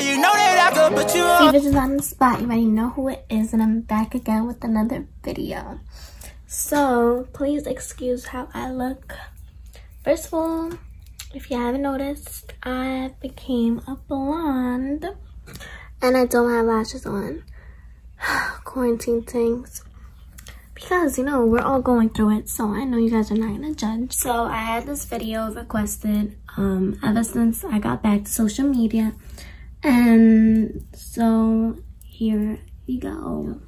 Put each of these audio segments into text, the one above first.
you know that I could put you on. See, bitches on the spot. You already know who it is, and I'm back again with another video. So, please excuse how I look. First of all, if you haven't noticed, I became a blonde. And I don't have lashes on. Quarantine things. Because, you know, we're all going through it. So, I know you guys are not going to judge. So, I had this video requested ever since I got back to social media. And so, here we go.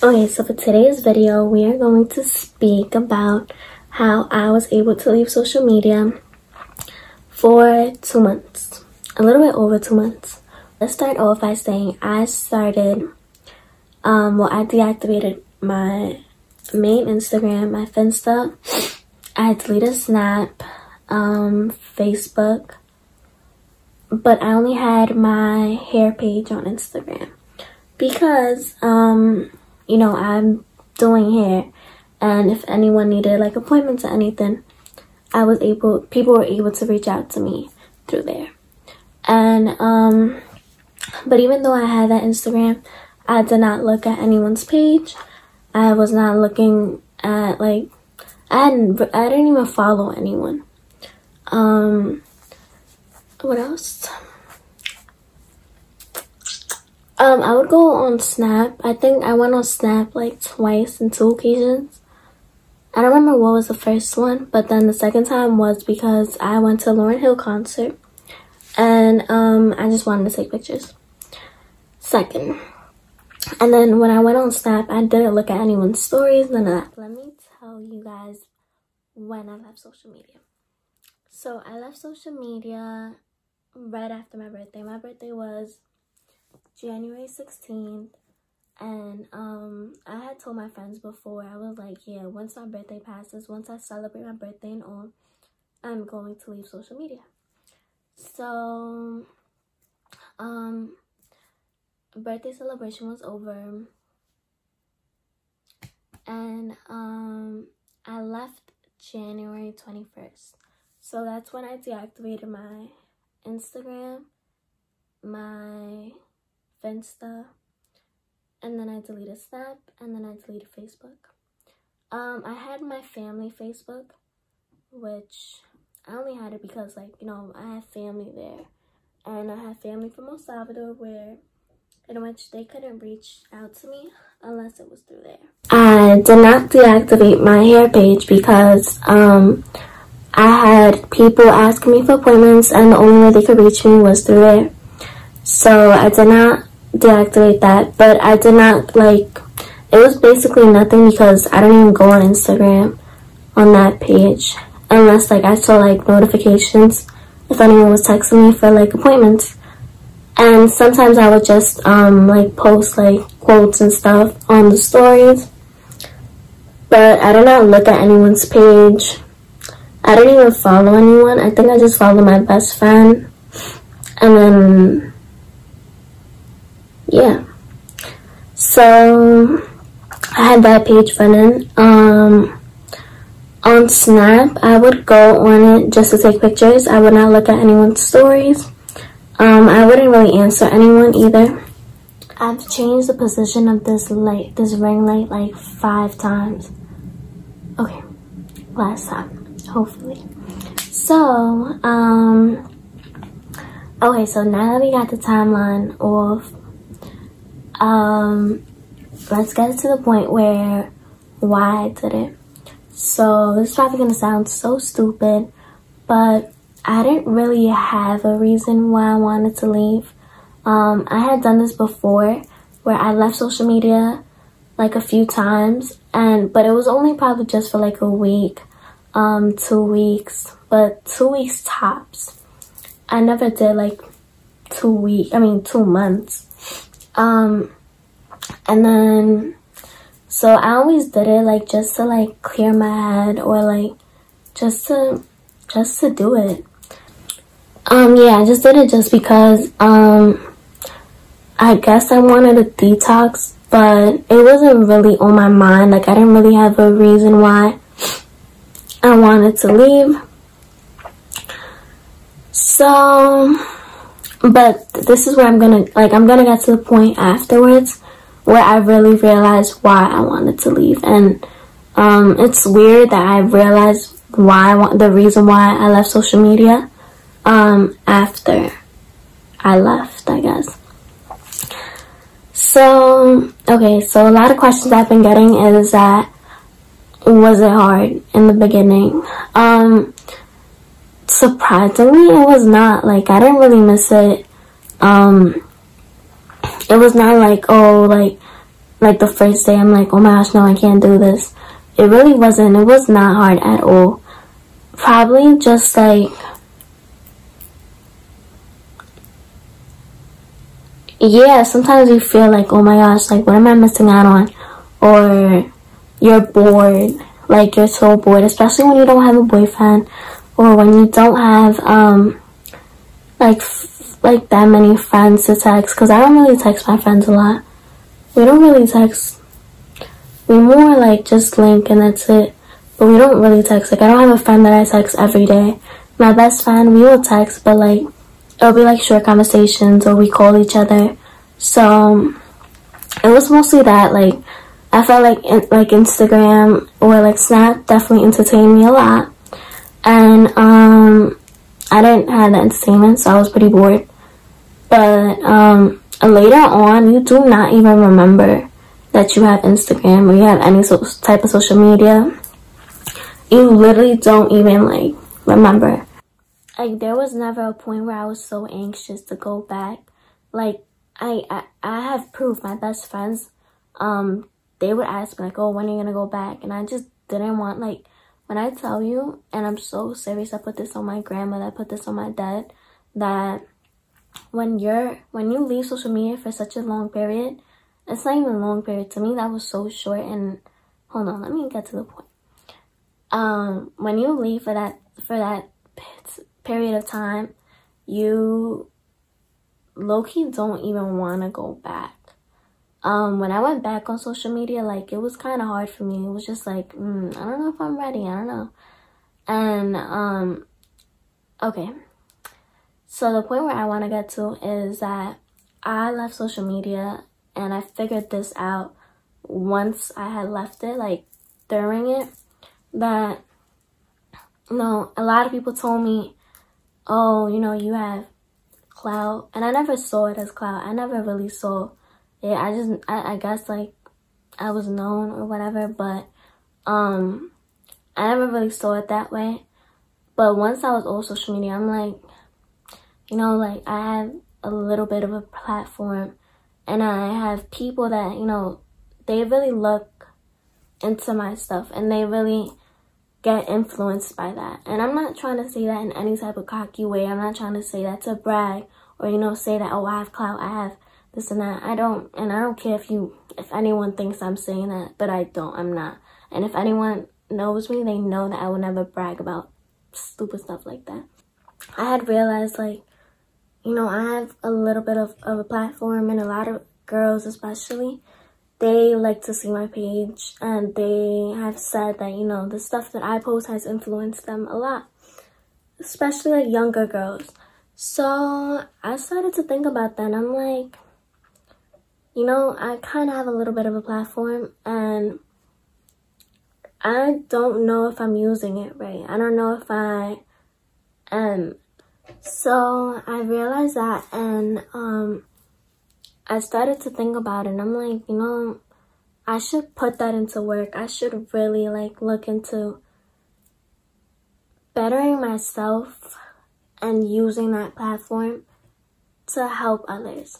Okay, so for today's video, we are going to speak about how I was able to leave social media for 2 months. A little bit over 2 months. Let's start off by saying I started, I deactivated my main Instagram, my Finsta. I deleted Snap, Facebook, but I only had my hair page on Instagram because, you know, I'm doing hair, and if anyone needed like appointments or anything, people were able to reach out to me through there. And, but even though I had that Instagram, I did not look at anyone's page. I was not looking at, like, I didn't even follow anyone. What else? I would go on Snap. I think I went on Snap like twice in 2 occasions. I don't remember what was the first one, but then the second time was because I went to a Lauryn Hill concert. And I just wanted to take pictures. Second. And then when I went on Snap, I didn't look at anyone's stories, none of that. Let me tell you guys when I left social media. So I left social media right after my birthday. My birthday was January 16th. And I had told my friends before, I was like, yeah, once my birthday passes, once I celebrate my birthday and all, I'm going to leave social media. So, birthday celebration was over, and I left January 21st. So that's when I deactivated my Instagram, my Finsta, and then I deleted Snap, and then I deleted Facebook. I had my family Facebook, which I only had it because, like, you know, I have family there. And I have family from El Salvador in which they couldn't reach out to me unless it was through there. I did not deactivate my hair page because I had people asking me for appointments, and the only way they could reach me was through there. So I did not deactivate that, but I did not, like, it was basically nothing because I don't even go on Instagram on that page unless, like, I saw, like, notifications if anyone was texting me for, like, appointments. And sometimes I would just like post, like, quotes and stuff on the stories, but I did not look at anyone's page. I didn't even follow anyone. I think I just followed my best friend, and then yeah. So I had that page running. On Snap, I would go on it just to take pictures. I would not look at anyone's stories. I wouldn't really answer anyone either. I've changed the position of this ring light like 5 times. Okay, last time, hopefully. So, okay, so now that we got the timeline off, let's get to the point where why I did it. So this is probably gonna sound so stupid, but I didn't really have a reason why I wanted to leave. I had done this before where I left social media like a few times, but it was only probably just for like a week, 2 weeks, but 2 weeks tops. I never did like 2 months. And then, so I always did it like just to like clear my head, or like just to do it. Yeah, I just did it just because I guess I wanted a detox, but it wasn't really on my mind. Like, I didn't really have a reason why I wanted to leave. So But this is where I'm gonna get to the point afterwards where I really realized why I wanted to leave. And it's weird that I realized the reason why I left social media after I left, I guess. So, okay, so a lot of questions I've been getting is that, was it hard in the beginning? Surprisingly, it was not. Like, I didn't really miss it. It was not like, oh, like the first day I'm like, oh my gosh, no, I can't do this. It really wasn't. It was not hard at all. Probably just like, yeah, sometimes you feel like, oh my gosh, like, what am I missing out on? Or you're bored. Like, you're so bored, especially when you don't have a boyfriend, or when you don't have, like that many friends to text. Because I don't really text my friends a lot. We don't really text. We more, like, just link and that's it. But we don't really text. Like, I don't have a friend that I text every day. My best friend, we will text, but, like, it'll be, like, short conversations, or we call each other. So, it was mostly that, like, I felt like Instagram or, like, Snap definitely entertained me a lot. And, I didn't have that entertainment, so I was pretty bored. But, later on, you do not even remember that you have Instagram or you have any type of social media. You literally don't even, like, remember. Like, there was never a point where I was so anxious to go back. Like, I have proof. My best friends, they would ask me, like, oh, when are you gonna go back? And I just didn't want, like, when I tell you, and I'm so serious, I put this on my grandmother, I put this on my dad, that when you leave social media for such a long period, it's not even a long period. To me, that was so short. And hold on, let me get to the point. When you leave for that period of time, you low-key don't even want to go back. When I went back on social media, like, it was kind of hard for me. It was just like, I don't know if I'm ready. I don't know. And, okay. So the point where I want to get to is that I left social media, and I figured this out once I had left it, like, during it, that, you know, a lot of people told me, oh, you know, you have clout. And I never saw it as clout. I never really saw it. I guess, like, I was known or whatever, but I never really saw it that way. But once I was on social media, I'm like, you know, like, I have a little bit of a platform, and I have people that, you know, they really look into my stuff, and they really get influenced by that. And I'm not trying to say that in any type of cocky way. I'm not trying to say that to brag, or, you know, say that, oh, I have clout, I have this and that. I don't care if anyone thinks I'm saying that, but I don't. I'm not. And if anyone knows me, they know that I will never brag about stupid stuff like that. I had realized, like, you know, I have a little bit of a platform, and a lot of girls especially, they like to see my page, and they have said that, you know, the stuff that I post has influenced them a lot, especially, like, younger girls. So I started to think about that, and I'm like, you know, I kind of have a little bit of a platform, and I don't know if I'm using it right. I don't know if I am. So I realized that, and I started to think about it, and I'm like, you know, I should put that into work. I should really, like, look into bettering myself and using that platform to help others.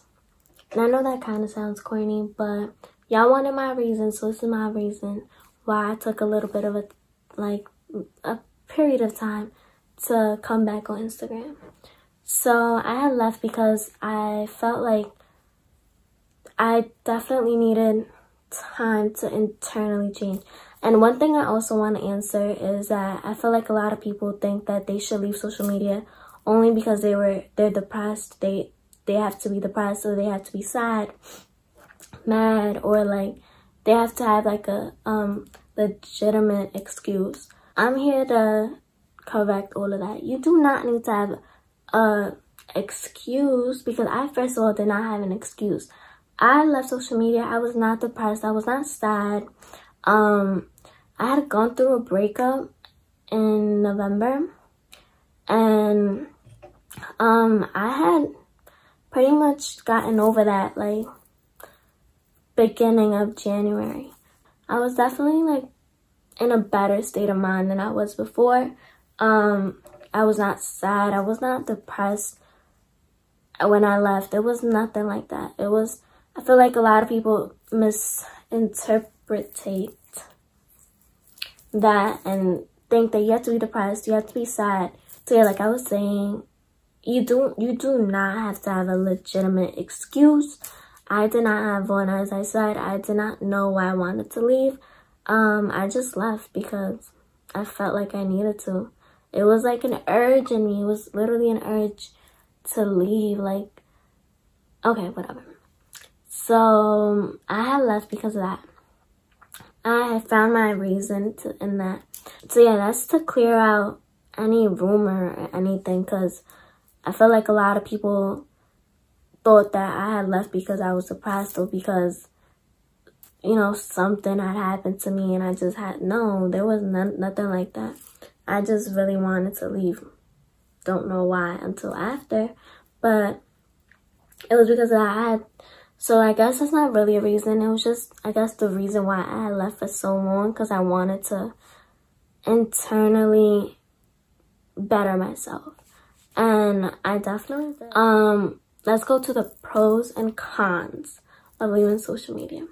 And I know that kind of sounds corny, but y'all wanted my reason, so this is my reason why I took a little bit of a period of time to come back on Instagram. So I had left because I felt like I definitely needed time to internally change. And one thing I also want to answer is that I feel like a lot of people think that they should leave social media only because they're depressed. They have to be depressed, or they have to be sad, mad, or, like, they have to have, like, a legitimate excuse. I'm here to correct all of that. You do not need to have a excuse, because I first of all did not have an excuse. I left social media. I was not depressed. I was not sad. I had gone through a breakup in November, and I had pretty much gotten over that like beginning of January. I was definitely like in a better state of mind than I was before. I was not sad. I was not depressed when I left. It was nothing like that. It was, I feel like a lot of people misinterpret that and think that you have to be depressed, you have to be sad. So yeah, like I was saying, you do not have to have a legitimate excuse. I did not have one. As I said, I did not know why I wanted to leave. I just left because I felt like I needed to. It was like an urge in me. It was literally an urge to leave. Like, okay, whatever. So I had left because of that. I had found my reason in that. So yeah, that's to clear out any rumor or anything, because I feel like a lot of people thought that I had left because I was depressed or because, you know, something had happened to me and I just had, no, there was nothing like that. I just really wanted to leave. Don't know why until after, but it was because I had, so I guess that's not really a reason. It was just, I guess, the reason why I had left for so long, because I wanted to internally better myself. And I definitely did. Let's go to the pros and cons of leaving social media.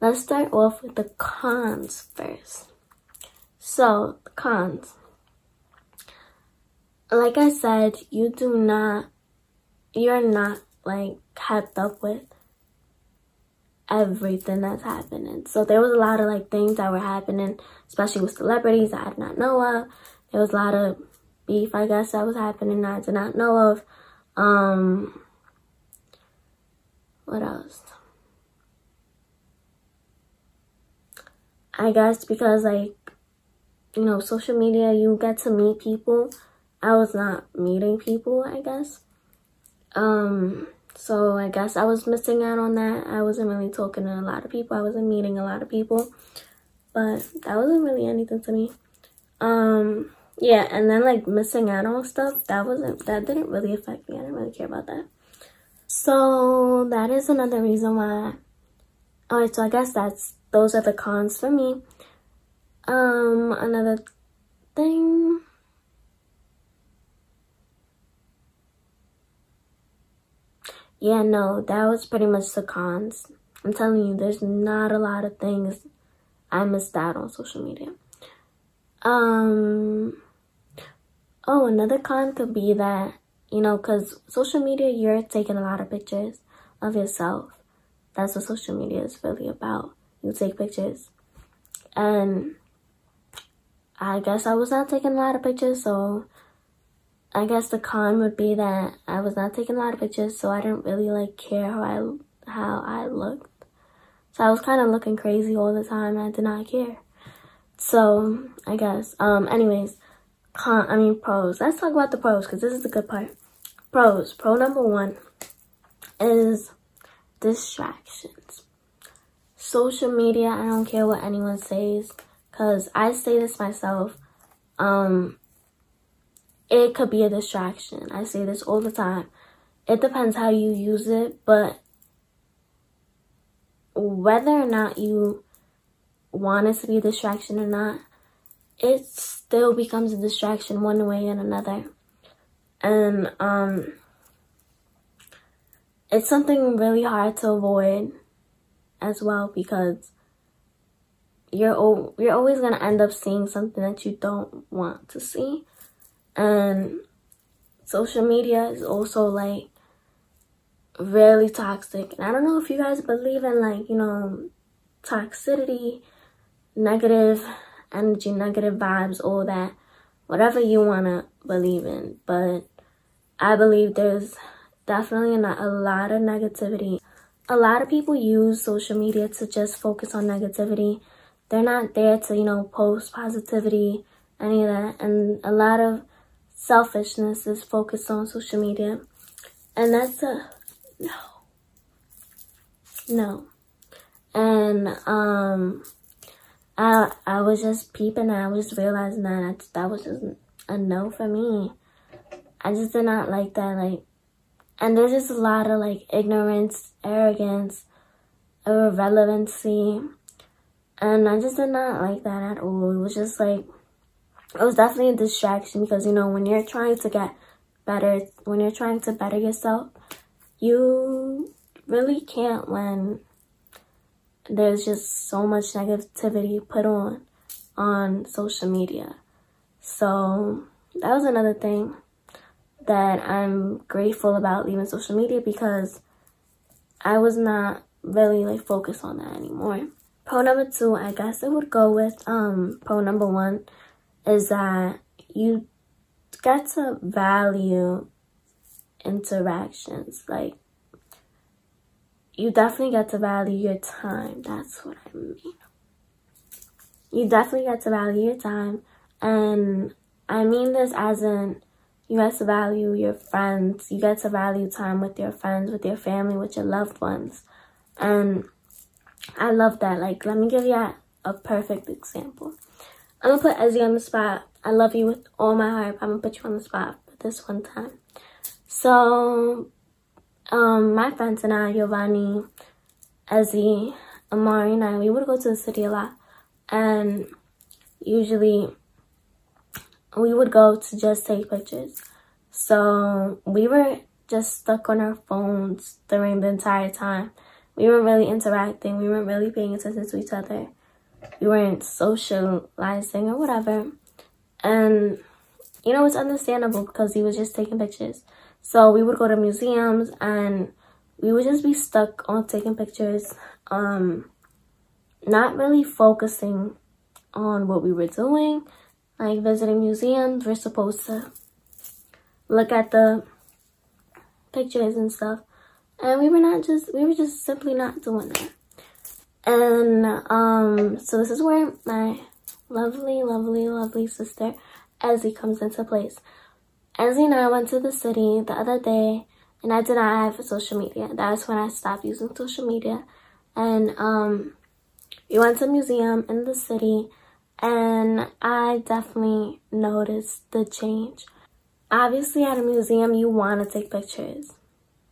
Let's start off with the cons first. So, the cons. Like I said, you're not like kept up with everything that's happening. So there was a lot of like things that were happening, especially with celebrities I did not know of. There was a lot of beef, I guess, that was happening that I did not know of. What else? I guess because, like, you know, social media, you get to meet people. I was not meeting people, I guess. So I guess I was missing out on that. I wasn't really talking to a lot of people. I wasn't meeting a lot of people. But that wasn't really anything to me. Yeah, and then like missing out on stuff, that didn't really affect me. I didn't really care about that. So that is another reason why. Alright, so I guess those are the cons for me. Another thing. Yeah, no, that was pretty much the cons. I'm telling you, there's not a lot of things I missed out on social media. Oh, another con could be that, you know, because social media, you're taking a lot of pictures of yourself. That's what social media is really about. You take pictures. And I guess I was not taking a lot of pictures, so I guess the con would be that I was not taking a lot of pictures, so I didn't really like care how I looked. So I was kind of looking crazy all the time, and I did not care. So I guess, anyways, pros. Let's talk about the pros, because this is the good part. Pros. Pro number one is distractions. Social media, I don't care what anyone says, because I say this myself. It could be a distraction. I say this all the time. It depends how you use it, but whether or not you want it to be a distraction or not, it still becomes a distraction one way and another. And it's something really hard to avoid as well, because you're always going to end up seeing something that you don't want to see. And social media is also like really toxic. And I don't know if you guys believe in, like, you know, toxicity, negative energy, negative vibes, all that, whatever you want to believe in. But I believe there's definitely a lot of negativity. A lot of people use social media to just focus on negativity. They're not there to, you know, post positivity, any of that. And a lot of selfishness is focused on social media. And that's a no. And I was just peeping and I was realizing that was just a no for me. I just did not like that, like, and there's just a lot of like ignorance, arrogance, irrelevancy, and I just did not like that at all. It was just like, it was definitely a distraction because, you know, when you're trying to get better, when you're trying to better yourself, you really can't when there's just so much negativity put on social media. So that was another thing that I'm grateful about leaving social media, because I was not really like focused on that anymore. Pro number 2, I guess it would go with pro number 1, is that you get to value interactions. Like, you definitely get to value your time. That's what I mean. You definitely get to value your time. And I mean this as in, you get to value your friends. You get to value time with your friends, with your family, with your loved ones. And I love that. Like, let me give you a perfect example. I'm going to put Ezzy on the spot. I love you with all my heart. I'm going to put you on the spot for this one time. So, my friends and I, Giovanni, Ezzy, Amari, and I, we would go to the city a lot. And usually, we would go to just take pictures. So, we were just stuck on our phones during the entire time. We weren't really interacting. We weren't really paying attention to each other. We weren't socializing or whatever. And, you know, it's understandable because he was just taking pictures. So we would go to museums and we would just be stuck on taking pictures, not really focusing on what we were doing. Like visiting museums, we're supposed to look at the pictures and stuff. And we were just simply not doing that. And so this is where my lovely, lovely, lovely sister Ezzy comes into place. Ezzy and I went to the city the other day, and I did not have social media. That's when I stopped using social media. And we went to a museum in the city, and I definitely noticed the change. Obviously, at a museum, you want to take pictures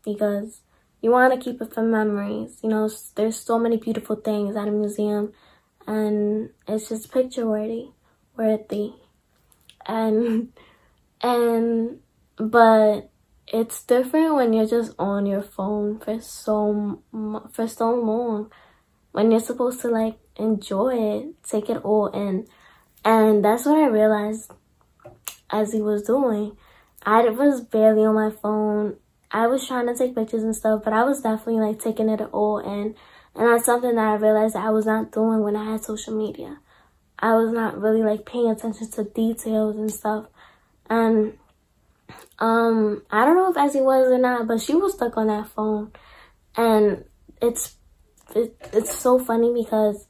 because you want to keep it for memories. You know, there's so many beautiful things at a museum, and it's just picture worthy. But it's different when you're just on your phone for so long. When you're supposed to like enjoy it, take it all in. And that's what I realized as he was doing. I was barely on my phone. I was trying to take pictures and stuff, but I was definitely like taking it all in. And that's something that I realized that I was not doing when I had social media. I was not really like paying attention to details and stuff. And I don't know if Ezzy was or not, but she was stuck on that phone. And it's so funny because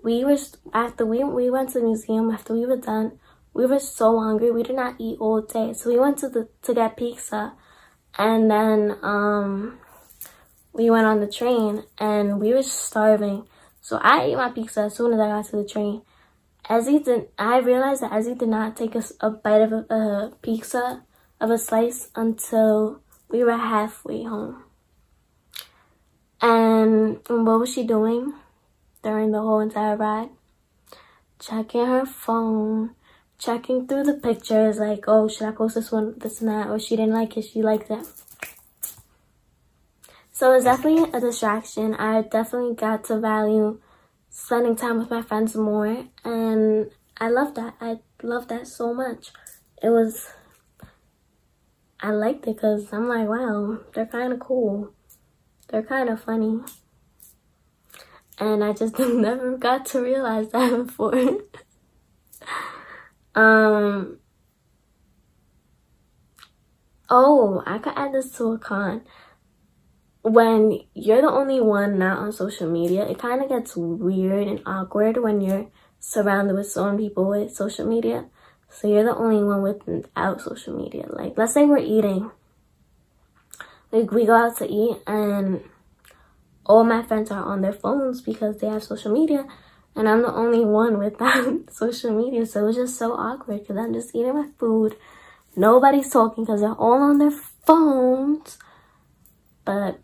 we went to the museum after we were done. We were so hungry. We did not eat all day. So we went to get pizza. And then we went on the train and we were starving. So I ate my pizza as soon as I got to the train. I realized that Ezzy did not take a bite of a pizza, of a slice, until we were halfway home. And what was she doing during the whole entire ride? Checking her phone, checking through the pictures, like, oh, should I post this one, this and that, or she didn't like it, she liked it. So it's definitely a distraction. I definitely got to value spending time with my friends more, and I love that. I love that so much. I liked it because I'm like, wow, they're kind of cool. They're kind of funny. And I just never got to realize that before. Oh, I could add this to a con. When you're the only one not on social media, it kind of gets weird and awkward when you're surrounded with so many people with social media. So you're the only one without social media. Like, let's say we're eating. Like, we go out to eat and all my friends are on their phones because they have social media. And I'm the only one without social media. So it was just so awkward because I'm just eating my food. Nobody's talking because they're all on their phones. But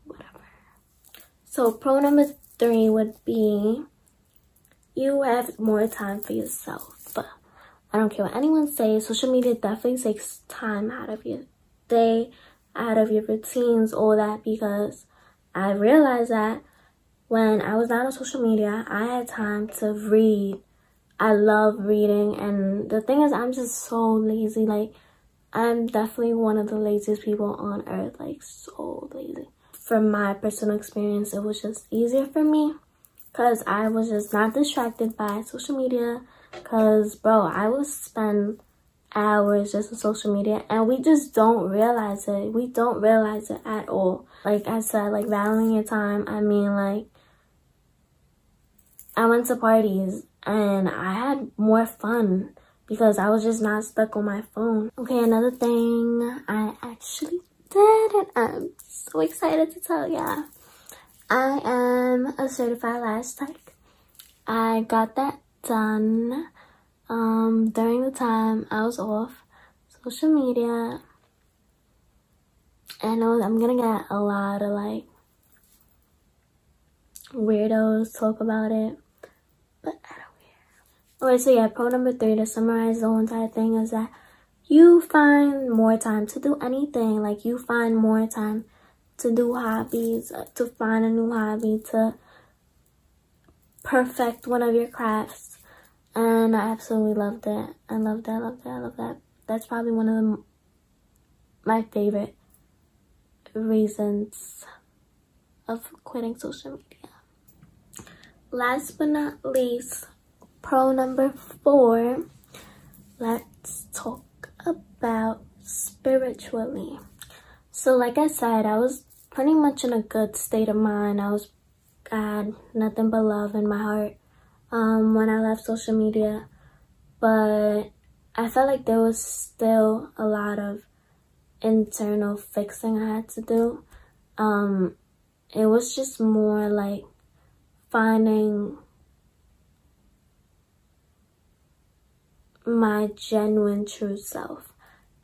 whatever. So pro number 3 would be you have more time for yourself. But I don't care what anyone says. Social media definitely takes time out of your day, out of your routines, all that. Because I realized that when I was not on social media, I had time to read. I love reading, and the thing is, I'm just so lazy. Like, I'm definitely one of the laziest people on earth, like, so lazy. From my personal experience, it was just easier for me because I was just not distracted by social media. Because, bro, I would spend hours just on social media, and we just don't realize it. We don't realize it at all. Like I said, like, valuing your time, I mean, like, I went to parties and I had more fun because I was just not stuck on my phone. Okay, another thing I actually did, and I'm so excited to tell y'all. I am a certified lash tech. I got that done during the time I was off social media. And I'm gonna get a lot of, like, weirdos talk about it, but I don't care. Alright, so yeah, pro number 3, to summarize the whole entire thing, is that you find more time to do anything. Like, you find more time to do hobbies, to find a new hobby, to perfect one of your crafts. And I absolutely loved it. I love that, love that, love that. That's probably one of my favorite reasons of quitting social media. Last but not least, pro number 4, let's talk about spiritually. So like I said, I was pretty much in a good state of mind. I had nothing but love in my heart when I left social media, but I felt like there was still a lot of internal fixing I had to do. It was just more like finding my genuine true self,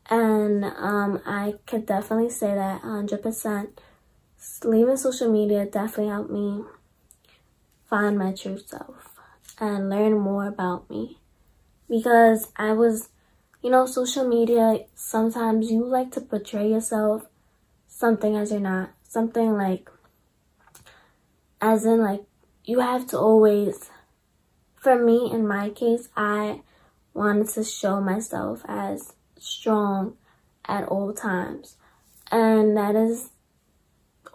and I could definitely say that 100%. Leaving social media definitely helped me find my true self and learn more about me, because I was, you know, social media, sometimes you like to portray yourself something as you're not, something like, as in, like, you have to always, for me, in my case, I wanted to show myself as strong at all times. And that is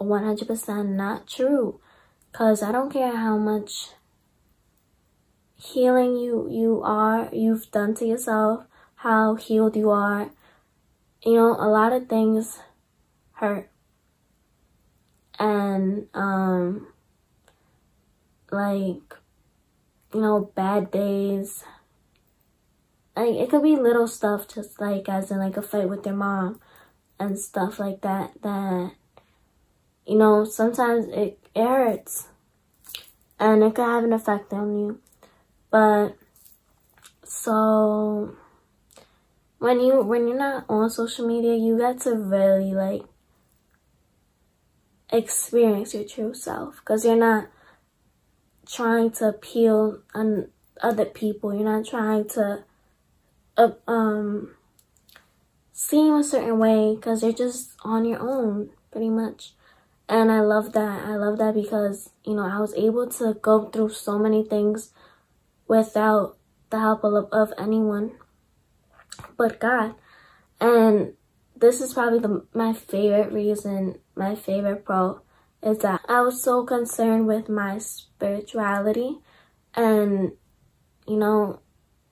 100% not true. Because I don't care how much healing you've done to yourself, how healed you are. You know, a lot of things hurt. And, like, you know, bad days. Like, it could be little stuff, just like, as in, like, a fight with your mom and stuff like that, that, you know, sometimes it hurts. And it could have an effect on you. But, so, when you're not on social media, you got to really, like, experience your true self. Because you're not trying to appeal on other people. You're not trying to seem a certain way, because you're just on your own, pretty much. And I love that. I love that because, you know, I was able to go through so many things without the help of anyone but God. And this is probably my favorite reason, my favorite pro, is that I was so concerned with my spirituality and, you know,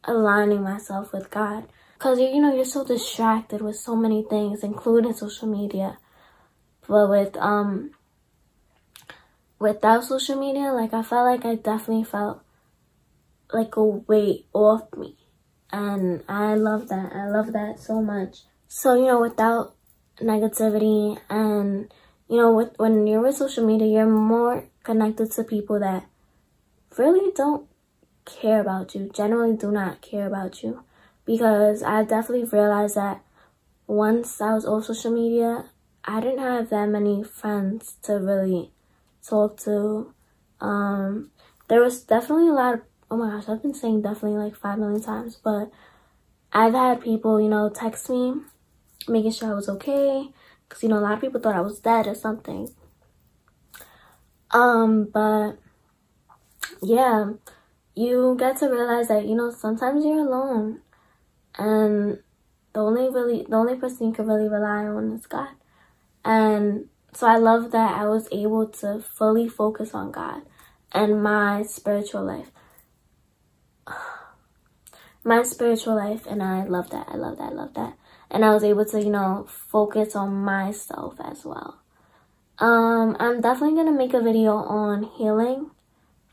aligning myself with God. Because, you know, you're so distracted with so many things, including social media. But without social media, like, I felt like I definitely felt like a weight off me. And I love that. I love that so much. So, you know, without negativity and, you know, when you're with social media, you're more connected to people that really don't care about you, generally do not care about you. Because I definitely realized that once I was on social media, I didn't have that many friends to really talk to. There was definitely a lot of, oh my gosh, I've been saying definitely like 5 million times, but I've had people, you know, text me, making sure I was okay, because, you know, a lot of people thought I was dead or something. But yeah, you get to realize that, you know, sometimes you're alone, and the only person you can really rely on is God. And so I love that I was able to fully focus on God and my spiritual life. My spiritual life, and I love that. I love that. I love that. And I was able to, you know, focus on myself as well. I'm definitely gonna make a video on healing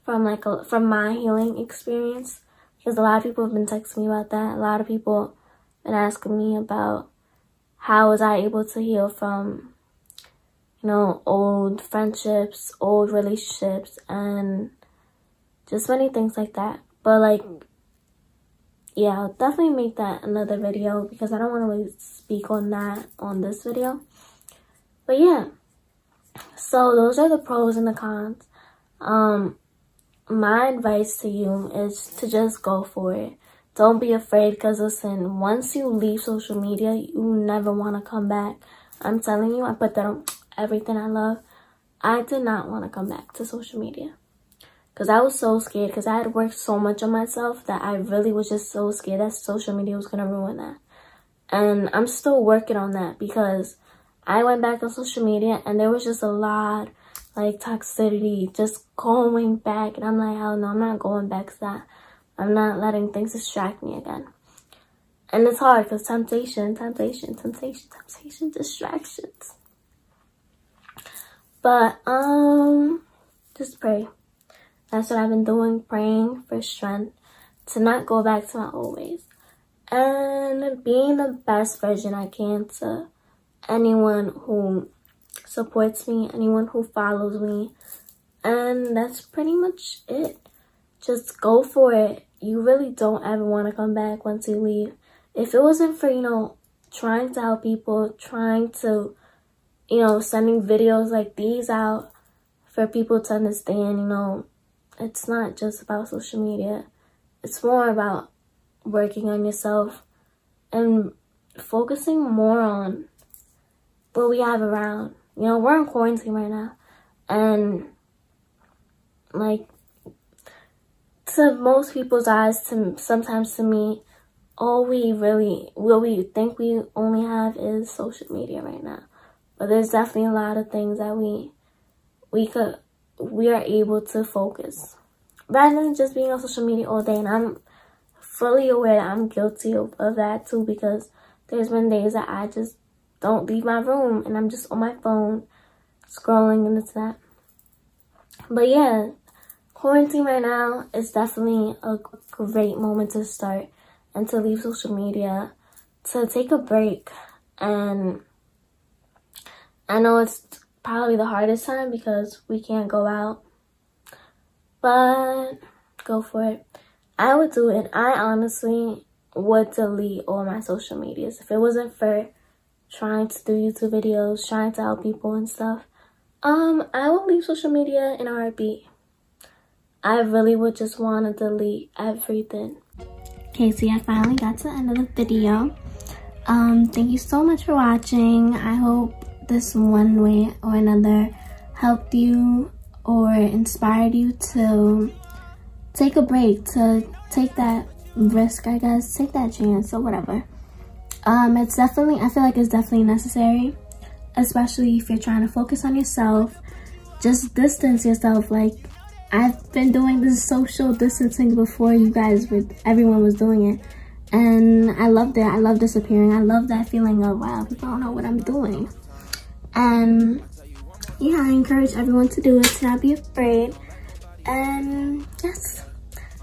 from my healing experience, because a lot of people have been texting me about that. A lot of people have been asking me about how was I able to heal from, you know, old friendships, old relationships, and just many things like that. But like, yeah, I'll definitely make that another video, because I don't want to really speak on that on this video. But yeah, so those are the pros and the cons. My advice to you is to just go for it. Don't be afraid, because listen, once you leave social media, you never want to come back. I'm telling you, I put that on everything I love. I did not want to come back to social media, because I was so scared, because I had worked so much on myself that I really was just so scared that social media was going to ruin that. And I'm still working on that, because I went back on social media and there was just a lot like toxicity just going back. And I'm like, hell no, I'm not going back to that. I'm not letting things distract me again. And it's hard, because temptation, distractions. But, just pray. That's what I've been doing, praying for strength to not go back to my old ways. And being the best version I can to anyone who supports me, anyone who follows me. And that's pretty much it. Just go for it. You really don't ever want to come back once you leave. If it wasn't for, you know, trying to help people, trying to, you know, sending videos like these out for people to understand, you know, it's not just about social media. It's more about working on yourself and focusing more on what we have around. You know, we're in quarantine right now, and like, to most people's eyes, sometimes to me, what we think we only have is social media right now. But there's definitely a lot of things that we are able to focus, rather than just being on social media all day. And I'm fully aware that I'm guilty of that too, because there's been days that I just don't leave my room and I'm just on my phone scrolling and it's that. But yeah, quarantine right now is definitely a great moment to start and to leave social media, to take a break. And I know it's probably the hardest time because we can't go out, but go for it. I would do it. I honestly would delete all my social medias if it wasn't for trying to do YouTube videos, trying to help people and stuff. I would leave social media in a heartbeat. I really would just want to delete everything. Okay, so I finally got to the end of the video. Thank you so much for watching. I hope this one way or another helped you or inspired you to take a break, to take that risk, I guess, take that chance or whatever. It's definitely, I feel like it's definitely necessary, especially if you're trying to focus on yourself. Just distance yourself. Like, I've been doing this social distancing before everyone was doing it, and I loved it. I love disappearing. I love that feeling of, wow, people don't know what I'm doing. And yeah, I encourage everyone to do it, to not be afraid. And yes,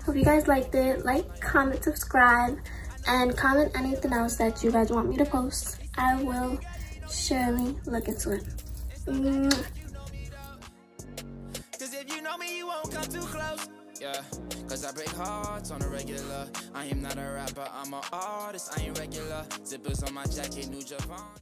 hope you guys liked it. Like, comment, subscribe. And comment anything else that you guys want me to post. I will surely look into it. Cause if you know me, you won't come too close. Yeah, cause I break hearts on a regular. I am not a rapper, I'm an artist, I ain't regular. Zippers on my jacket, New Japan.